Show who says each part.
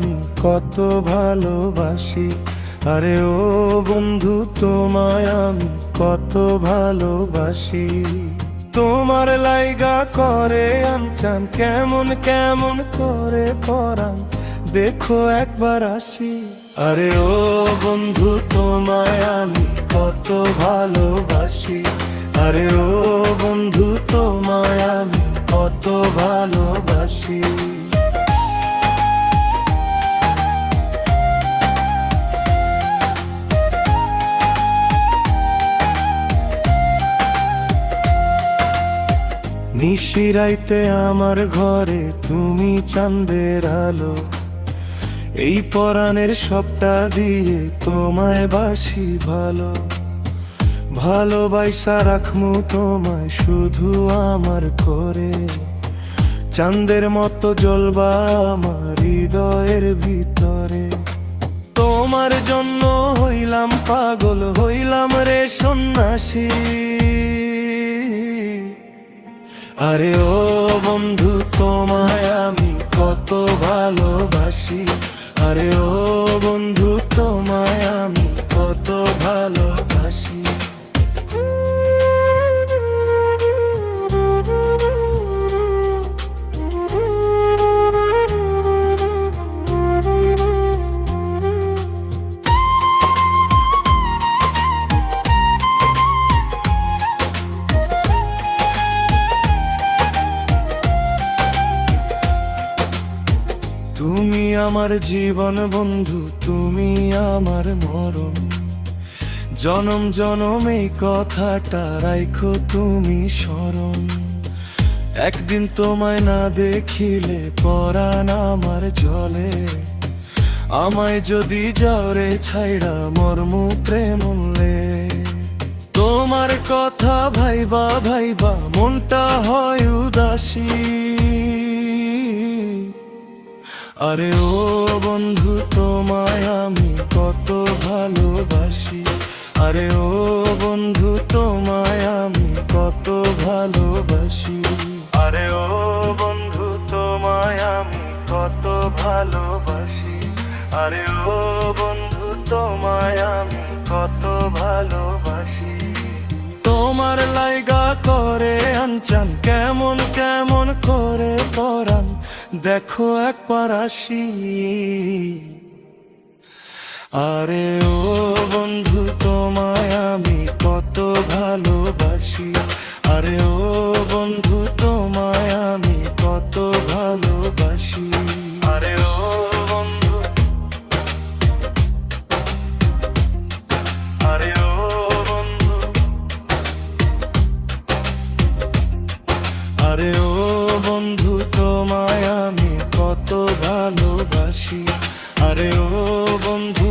Speaker 1: আমি কত ভালোবাসি। আরে ও বন্ধু তোমায় আমি কত ভালোবাসি। তোমার লাইগা করে আনচান কেমন কেমন করে পরান, দেখো একবার আসি। আরে ও বন্ধু তোমায় আমি কত ভালোবাসি। আরে ও বন্ধু তোমায় আমি কত ভালোবাসি। নিশিরাইতে আমার ঘরে তুমি চাঁদের আলো, এই পরাণের সবটা দিয়ে তোমায় বাসি ভালো। ভালোবাসা রাখমু তোমায় শুধু আমার করে, চাঁদের মতো জ্বলবা আমার হৃদয়ের ভিতরে। তোমার জন্য হইলাম পাগল, হইলাম রে সন্ন্যাসী। আরে ও বন্ধু তোমায় আমি কত ভালোবাসি। আরে ও বন্ধু তোমায় আমি কত ভালোবাসি। তুমি আমার জীবন বন্ধু, তুমি আমার মরণ। জনম জনম এই কথাটা রাইখো তুমি স্মরণ। একদিন তোমায় না দেখিলে পরাণ আমার জলে, আমায় যদি যাও রে ছাইড়া মরমু প্রেমলে। তোমার কথা ভাইবা ভাইবা মনটা হয় উদাসী। আরে ও বন্ধু তোমায় আমি কত ভালোবাসি। আরে ও বন্ধু তোমায় আমি কত ভালোবাসি। আরে ও বন্ধু তোমায় আমি কত ভালোবাসি। আরে ও বন্ধু তোমায় আমি কত ভালোবাসি। তোমার লাইগা করে আনচান কেমন কেমন করে পরান, দেখো একবার আসি। আরে ও বন্ধু তোমায় আমি কত ভালোবাসি। আরে ও বন্ধু তোমায় আমি কত ভালোবাসি। আরে ও বন্ধু, আরে ও বন্ধু, আরে ও বন্ধু তোমায় আমি কত ভালোবাসি। আরে ও বন্ধু